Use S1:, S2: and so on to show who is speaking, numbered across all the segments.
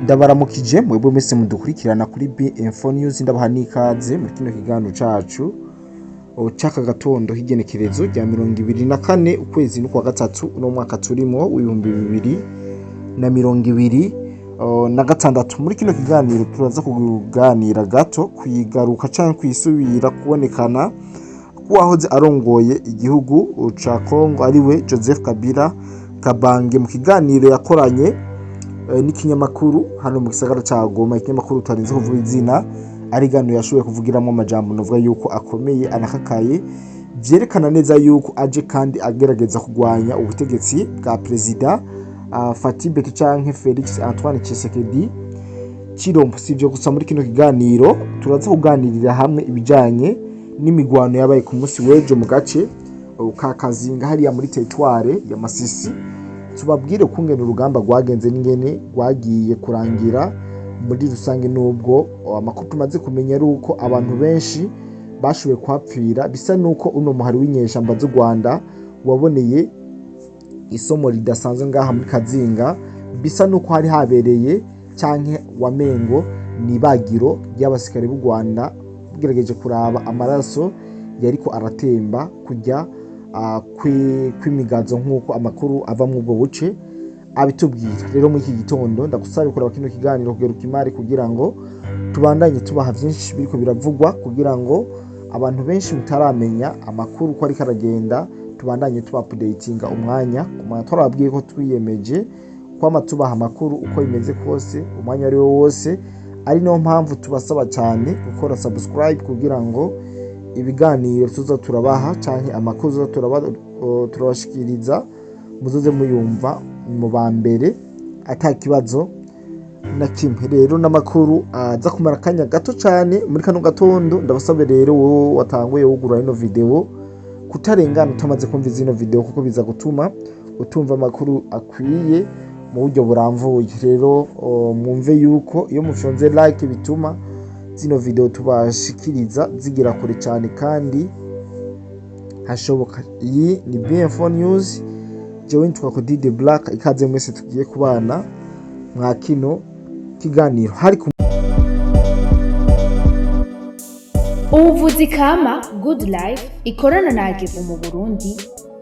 S1: Ndabaramukije mwebwe mwese mudukurikirana kuri BF News, ndabaha n'ikaze muri kino kiganiro cacu caka gatondo higenekerezo rya 24 ukwezi n'ukwa gatatu no mwaka turimo w'ibihumbi 2026. Muri kino kiganiro turaza kuganira gato kwigaruka canke kwisubira kubonekana kuwahoze arongoye igihugu ca Kongo ariwe Joseph Kabila Kabange mu kiganiro yakoranye n'ikinyamakuru hano mu gisagara ca Goma. Ikinyamakuru utarinze kuvuga izina ariganiro yashoboye kuvugiramo amajambo novuga yuko akomeye anakakaye, vyerekana neza yuko aje kandi agerageza kugwanya ubutegetsi bwa President Fatih canke Felix Antoine Tshisekedi Chilombo. Sivyo gusa muri kino kiganiro turaza kuganirira hamwe ibijanye n'imigwano yabaye ku munsi w'ejo mu gace ka Kazinga hariya muri territoire ya Masisi. Tubabwire kungena urugamba rwagenze n'ingene rwagiye kurangira muri rusange, nubwo amakuru tumaze kumenya ari uko abantu benshi bashoboye kwapfira. Bisa nuko uno muhari w'inyeshamba z'u Rwanda waboneye isomo ridasanzwe ngaha muri Kazinga. Bisa nuko hari habereye canke wamengo ni Ibagiro ry'abasikari b'u Rwanda bugerageje kuraba amaraso yariko aratemba kujya kwimigazo nk'uko amakuru ava mu bwo buce abitubwira. Rero muri iki gitondo ndagusaba kuraba kino kiganiro kugeruka imari kugira ngo tubandanye tubaha byinshi biriko biravugwa, kugira ngo abantu benshi mutaramenya amakuru ko ari karagenda tubandanye tuba updatinga umwanya turababwiye ko twiyemeje kwama tubaha amakuru uko bimeze kose umwanya ari wo wose. Ari no mpamvu tubasaba cyane gukora subscribe kugira ngo ibiganiro tuza turabaha canke amakuru turabashikiriza muzoze muyumva mu bambere atakibazo na kimwe. Rero n'amakuru aza kumara kanya gato cyane muri kano gatondo. Ndabasabe rero wowe watanguye wugura ino video kutarengana utamaze kumva izino video, kuko biza gutuma utumva amakuru akwiye mu buryo buramvuye. Rero mwumve yuko iyo mufyonze like bituma zino video tubashikiriza zigira kure cyane kandi hashoboka. Iyi ni BF News, jewe ntwako Dide Black. Ikaze mwese tugiye kubana mwa kino kiganiro. Hari
S2: ubuvuzi kama Good Life ikorana na Imivo mu Burundi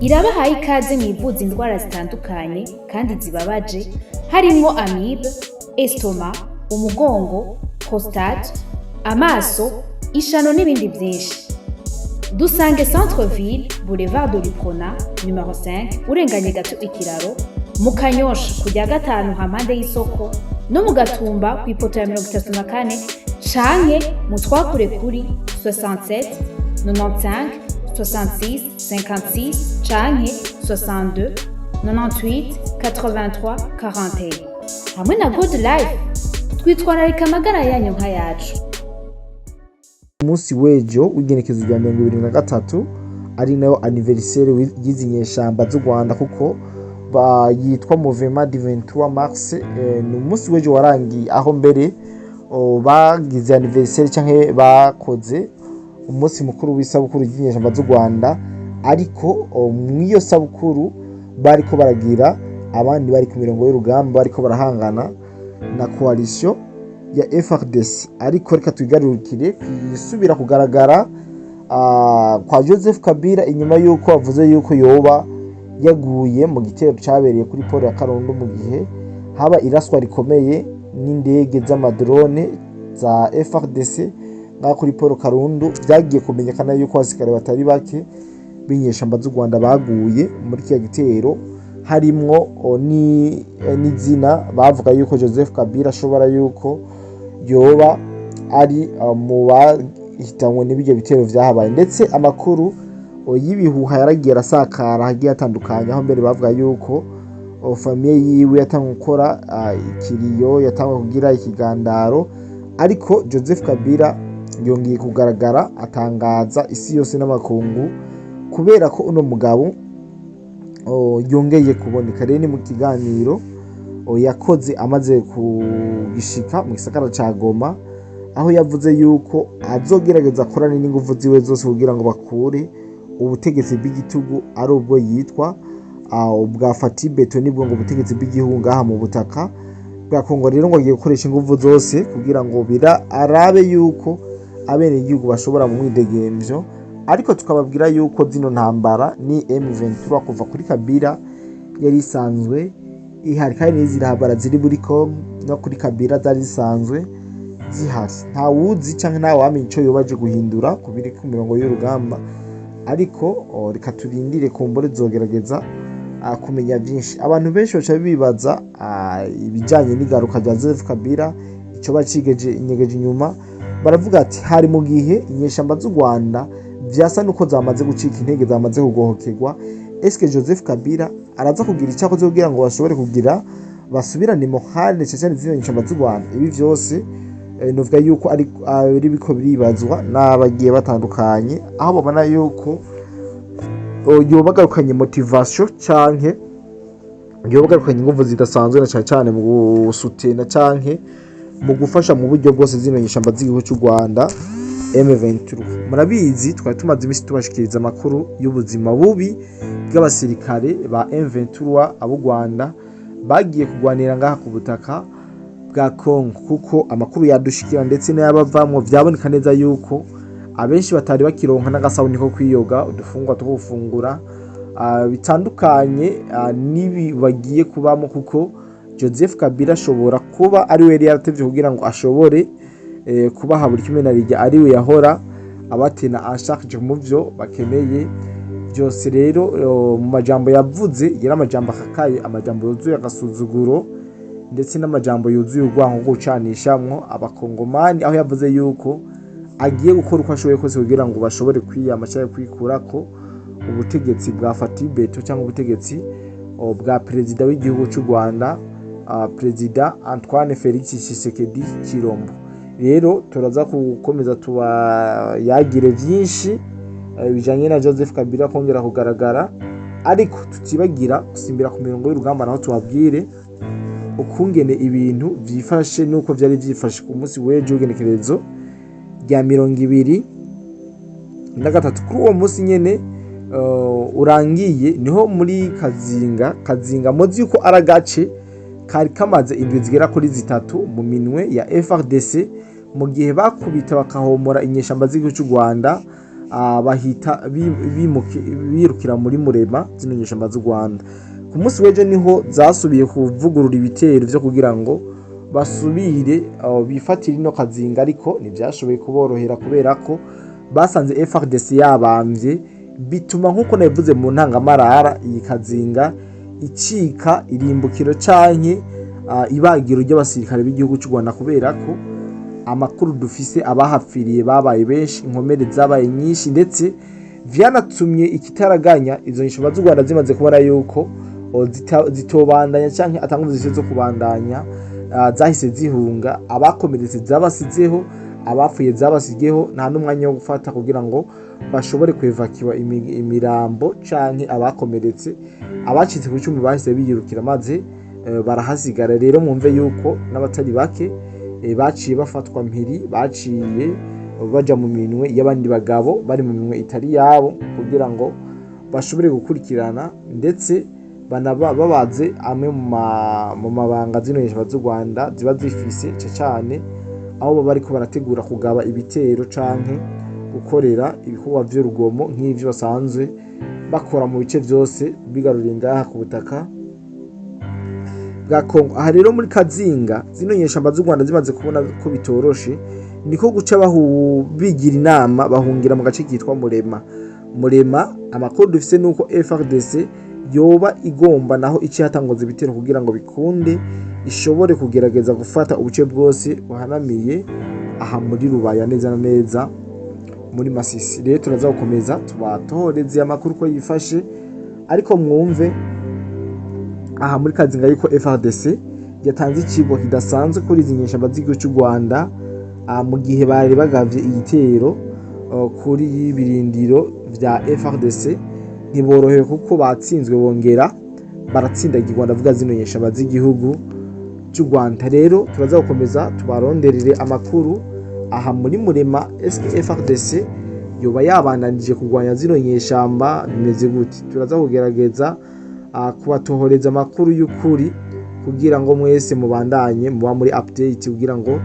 S2: irabahaye ikaze mwivuza indwara zitandukanye kandi zibabaje, harimo amibe, estoma, umugongo, prostate, amaso, ishano n'ibindi byinshi. Dusange Centre Ville, Boulevard de l'Iprona, numero 5, urenganye gato ikiraro, mu Kanyosha kujya gatanu hampande y'isoko, no mu Gatumba ku ipoto ya 34 canke mutwakure kuri 67 95 66 56 canke 62 98 83 41. Hamwe na Good Life twitwararika amagara yanyu nka yacu.
S1: Umunsi w'ejo w'igenekezo rya 2023 ari nayo anniversaire y'izi nyeshamba z'u Rwanda, kuko yitwa Mouvement du 23 Mars. Ni umunsi w'ejo warangiye aho mbere bagize anniversaire canke bakoze umunsi mukuru w'isabukuru y'inyeshamba z'u Rwanda, ariko mw'iyo sabukuru bariko baragira abandi bari ku mirongo y'urugamba bariko barahangana na coalition ya FRDC. Ariko reka twigarurukire kwisubira kugaragara kwa Joseph Kabila inyuma yuko bavuze yuko yoba yaguye mu gitero cabereye kuri pole ya Karundo, mu gihe haba iraswa rikomeye n'indege z'amadrone za FRDC nga kuri pole Karundo. Byagiye kumenyekana yuko abasikare batari bake binyeshamba z'u Rwanda baguye muri kiya gitero, harimwo n'izina bavuga yuko Joseph Kabila ashobora yuko yoba ari mu bahitanywe n'ibyo bitero vyahabaye. Ndetse amakuru y'ibihuha yaragiye arasakara hagiye atandukanye, aho mbere bavuga yuko famille yiwe yatanga gukora ikiriyo, yatanga kugira ikigandaro. Ariko Joseph Kabila yongeye kugaragara atangaza isi yose n'amakungu kubera ko uno mugabo yongeye kuboneka. Rero ni mu kiganiro yakoze amaze kugishika mu gisagara ca Goma, aho yavuze yuko azogerageza korana n'ingufu ziwe zose kugira ngo bakure ubutegetsi bw'igitugu ari ubwo yitwa ubwa Fatih nibwo ngo ubutegetsi bw'igihugu ngaha mu butaka bwa Kongo rero ngo agiye gukoresha ingufu zose kugira ngo arabe yuko abenegihugu bashobora mu mwidegemvyo, ariko tukababwira yuko zino ntambara ni M23 kuva kuri Kabila yari isanzwe ihari, kandi n'izi ntambara ziri muri Kongo no kuri Kabila zari zisanzwe zihari. Nta wuzi canke nta wamenye ico yobaje guhindura ku biri ku mirongo y'urugamba, ariko reka turindire kumbure zogerageza kumenya byinshi. Abantu benshi baca bibaza ibijanye n'igaruka rya Joseph Kabila ico bacigeje inyegeje inyuma, baravuga ati hari mu gihe inyeshamba z'u Rwanda vyasa nuko zamaze gucika intege, zamaze kugohokerwa. Eske Joseph Kabila araza kugira icyo akoze kugira ngo bashobore kugira basubirane morale cyane zino nyeshamba z'u Rwanda? Ibi vyose novuga yuko ari biko biribazwa n'abagiye batandukanye, aho babona yuko yobagarukanye motivation canke yobagarukanye ingufu zidasanzwe na cyane mu gusutena canke mu gufasha mu buryo bwose zino nyeshamba z'igihugu cy'u Rwanda M23. Murabizi twari tumaze imisi tubashikiriza amakuru y'ubuzima bubi bw'abasirikare ba M23 abo Rwanda bagiye kugwanira ngaha ku butaka bwa Kongo, kuko amakuru yadushikira ndetse n'ayabavamwo vyaboneka neza yuko abenshi batari bakironka n'agasabuni ko kwiyoga, udufungwa two gufungura bitandukanye nibi bagiye kubamo, kuko Joseph Kabila ashobora kuba ari we yari yaratevye kugira ngo ashobore kubaha buri kimwe na rijya, ari we yahora abatena ashakije mu vyo bakeneye byose. Rero mu majambo yavuze yari amajambo akakaye, amajambo yuzuye agasuzuguro ndetse n'amajambo yuzuye urwango rwo gucanishamwo abakongomani, aho yavuze yuko agiye gukora uko ashoboye kose kugira ngo bashobore kwiyama cyangwa kwikurako ubutegetsi bwa Fatibeto cyangwa ubutegetsi bwa perezida w'igihugu cy'u Rwanda, perezida Antoine Felix Tshisekedi Chilombo. Rero turaza gukomeza tubayagire byinshi bijanye na Joseph Kabila kongera kugaragara, ariko tutibagira gusimbira ku mirongo y'urugamba, naho tubabwire ukungene ibintu vyifashe nuko vyari vyifashe ku munsi w'ejo w'igenekerezo rya 23 kuri uwo munsi nyene urangiye, niho muri Kazinga muzi yuko aragace kari kamaze indwi zigera kuri zitatu mu minwe ya FRDC, mu gihe bakubita bakahomora inyeshamba z'igihugu cy'u Rwanda, bahita birukira muri Murema zino nyeshamba z'u Rwanda. Ku munsi w'ejo niho zasubiye kuvugurura ibitero vyo kugira ngo basubire bifatire ino Kazinga, ariko ntivyashoboye kuborohera kubera ko basanze FRDC yabamvye, bituma nkuko nabivuze mu ntangamarara iyi Kazinga icika irimbukiro canke ibagiro ry'abasirikare b'igihugu cy'u Rwanda, kubera ko amakuru dufise abahapfiriye babaye benshi, inkomere zabaye nyinshi, ndetse vyanatumye ikitaraganya izo nyeshamba z'u Rwanda zimaze kubona yuko zitobandanya canke atanguvu zise zo kubandanya, zahise zihunga. Abakomeretse zabasizeho, abapfuye zabasigeho, nta n'umwanya wo gufata kugira ngo bashobore kwevakiwa imirambo canke abakomeretse. Abacitse ku icumu bahise biyirukira maze barahasigara. Rero mwumve yuko n'abatari bake baciye bafatwa mpiri, baciye baja mu minwe y'abandi bagabo bari mu minwe itari yabo, kugira ngo bashobore gukurikirana ndetse babaze amwe mu mabanga zino nyeshamba z'u Rwanda ziba zifise cyane, aho baba bariko barategura kugaba ibitero canke gukorera ibikorwa vy'urugomo nk'ivyo basanzwe bakora mu bice vyose bigaruriye ngaha ku butaka bwa Kongo. Aha rero muri Kazinga zino nyeshamba z'u Rwanda zimaze kubona ko bitoroshe, niko guca bigira inama bahungira mu gace kitwa Murema. Amakuru dufise nuko FRDC yoba igomba naho ici hatangoza ibitero kugira ngo bikunde ishobore kugerageza gufata ubuce bwose buhanamiye aha muri Rubaya neza na neza muri Masisi. Rero turaza gukomeza tubatohoreze amakuru ko yifashe, ariko mwumve aha muri Kazinga yuko FRDC yatanze ikigo kidasanzwe kuri izi nyeshamba z'igihugu cy'u Rwanda, mu gihe bari bagavye igitero kuri ibirindiro vya FRDC. Ntiborohewe kuko batsinzwe, bongera baratsindagirwa, ndavuga zino nyeshamba z'igihugu cy'u Rwanda. Rero turaza gukomeza tubaronderere amakuru aha muri Murema. FRDC yoba yabandanije kurwanya zino nyeshamba bimeze gute? Turaza kugerageza kubatohoreza amakuru y'ukuri kugira ngo mwese mubandanye muba muri update kugira ngo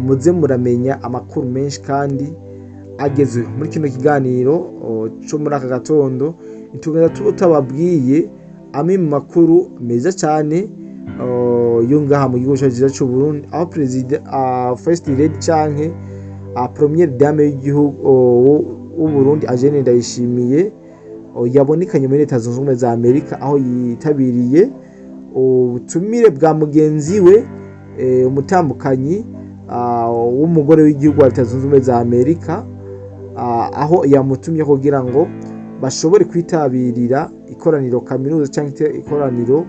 S1: muze muramenya amakuru menshi kandi agezweho. Muri kino kiganiro cyo muri aka gatondo tugenda tutababwiye amwe mu makuru meza cyane yo ngaha mu gihugu cyacu cy'u Burundi, aho president first lady canke première dame y'igihugu w'u Burundi Agene Ndayishimiye yabonekanye muri Leta Zunze Ubumwe za Amerika, aho yitabiriye ubutumire bwa mugenzi we umutambukanyi w'umugore w'igihugu wa Leta Zunze Ubumwe za Amerika, aho yamutumye kugira ngo bashobore kwitabirira ikoraniro kaminuza cyangwa ikoraniro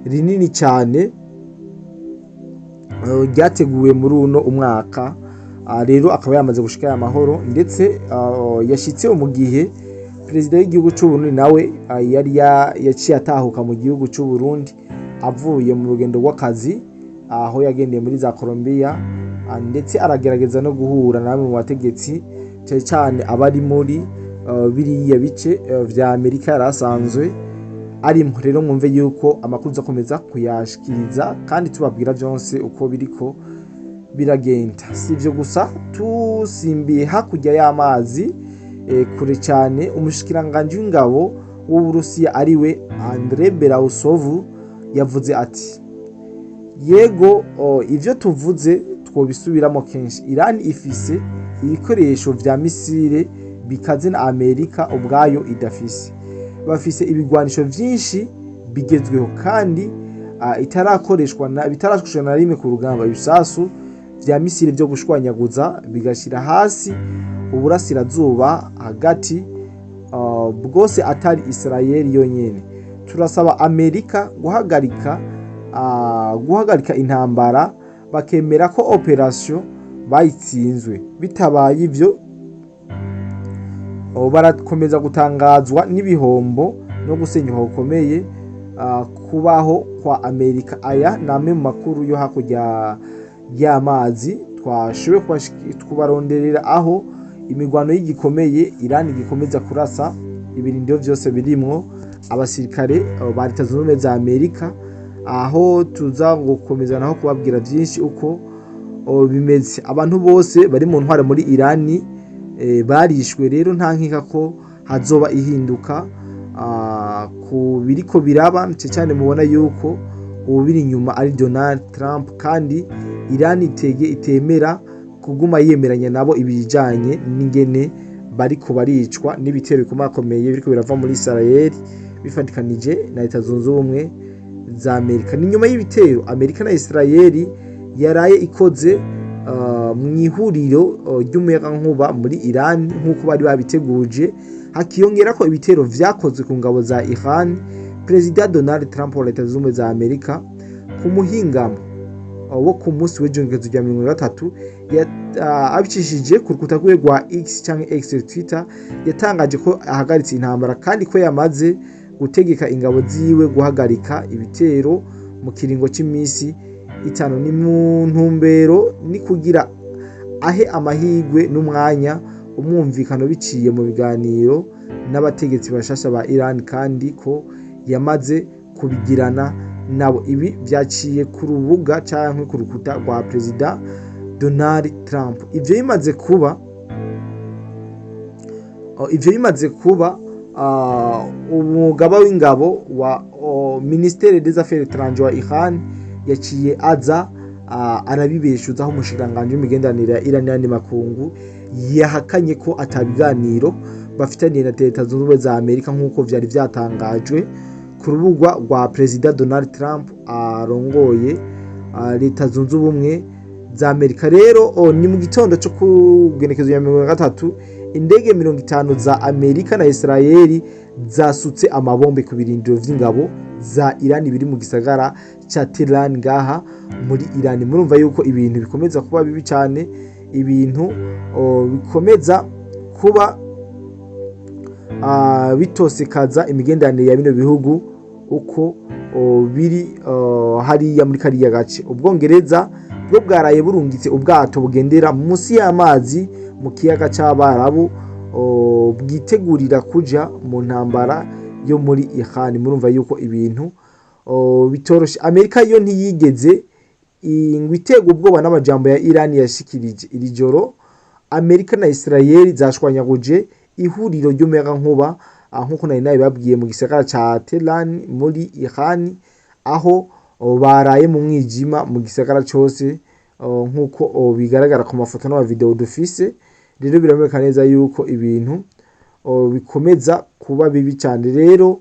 S1: rinini cyane ryateguwe muri uno umwaka. Rero akaba yamaze gushika amahoro, ndetse yashitse mu gihe perezida w'igihugu cy'u Burundi nawe yari yaciye atahuka mu gihugu cy'u Burundi avuye mu rugendo rw'akazi, aho yagendeye muri za Colombia, ndetse aragerageza no guhura na bamwe mu bategetsi cyane abari muri biriya bice vya Amerika yarasanzwe arimo. Rero mwumve yuko amakuru akomeza kuyashikiriza kandi tubabwira byose uko biriko biragenda. Si ivyo gusa, tusimbiye hakurya y'amazi kure cyane, umushikiranganje w'ingabo w'Uburusiya ariwe Andrei Belausov yavuze ati yego ivyo tuvuze twobisubiramo kenshi, Iran ifise ibikoresho vya misile bikaze na Amerika ubwayo idafise, bafise ibigwanisho vyinshi bigezweho kandi bitarakoreshwa na rimwe ku rugamba, ibisasu vya misile vyo gushwanyaguza bigashira hasi uburasirazuba hagati bwose atari Israel yonyene. Turasaba Amerika guhagarika intambara, bakemera ko operation bayitsinzwe, bitabaye ivyo barakomeza gutangazwa n'ibihombo no gusenyuka gukomeye kubaho kwa Amerika. Aya namwe mu makuru yo hakurya y'amazi twashoboye kubaronderera, aho imigwano y'igikomeye Iran igikomeza kurasa ibirindiro byose birimwo abasirikare ba Leta Zunze Ubumwe za Amerika, aho tuza gukomeza naho kubabwira byinshi uko bimeze. Abantu bose bari mu ntware muri Iran barishwe. Rero nta nkika ko hazoba ihinduka ku biriko biraba, cyane mubona yuko ubiri inyuma ari Donald Trump, kandi Iran itemera kuguma yemeranya nabo ibijanye n'ingene bariko baricwa n'ibitero bikomakomeye biriko birava muri Israel bifatikanije na Leta Zunze Ubumwe za Amerika. Ni nyuma y'ibitero Amerika na Israel yaraye ikoze mu ihuriro ry'umuyagankuba muri Iran nk'uko bari babiteguje, hakiyongera ko ibitero vyakozwe ku ngabo za Iran. Perezida Donald Trump wa Leta Zunze Ubumwe za Amerika ku muhingamo wo ku munsi w'ijungezo rya 13 abicishije ku rukuta rwe rwa X cyangwa X Twitter, yatangaje ko ahagaritse intambara kandi ko yamaze gutegeka ingabo ziwe guhagarika ibitero mu kiringo cy'imisi 5. Ni mu ntumbero ni kugira ahe amahigwe n'umwanya umwumvikano biciye mu biganiro n'abategetsi bashasha ba Iran, kandi ko yamaze kubigirana nabo. Ibi byaciye ku rubuga cyangwa ku rukuta rwa Perezida Donald Trump. Ivyo bimaze kuba umugaba w'ingabo wa Ministère des Affaires étrangères wa Iran yaciye aza arabibeshuza, aho umushikiranganje w'imigenderanire ya Iran n'andi makungu yahakanye ko atabiganiro bafitaniye na Leta Zunze Ubumwe za Amerika nk'uko vyari vyatangajwe ku rubuga rwa Perezida Donald Trump arongoye Leta Zunze Ubumwe za Amerika. Rero ni mu gitondo cyo kugenekezo ya 13 indege 50 za Amerika na Israeli zasutse amabombe ku birindiro vy'ingabo za Iran biri mu gisagara cha Tehran ngaha muri Iran. Murumva yuko ibintu bikomeza kuba bibi cyane, ibintu bikomeza kuba bitosekaza imigenderanire ya bino bihugu uko biri hariya muri kariya gace. Ubwongereza bwo bwaraye burungitse ubwato bugendera munsi y'amazi mu kiyaga cy'Abarabu bwitegurira kuja mu ntambara yo muri Iran. Murumva yuko ibintu bitoroshe. Amerika yo ntiyigeze ngo iterwe ubwoba n'amajambo ya Iran yashikirije. Iri joro Amerika na Israel zashwanyaguje ihuriro ry'umuyagankuba nkuko nari nabibabwiye mu gisagara ca Tehran muri Iran, aho baraye mu mwijima mu gisagara cose nkuko bigaragara ku mafoto n'ama video dufise. Rero birameka neza yuko ibintu bikomeza kuba bibi cyane. Rero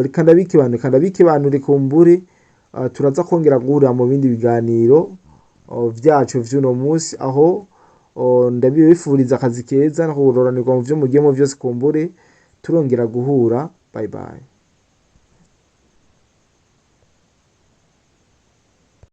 S1: reka ndabikibanure kumbure, turaza kongera guhurira mu bindi biganiro vyacu vy'uno munsi, aho ndabifuriza akazi keza no kuroranirwa mu vyo mugiyemo vyose. Kumbure turongera guhura. Bye bye.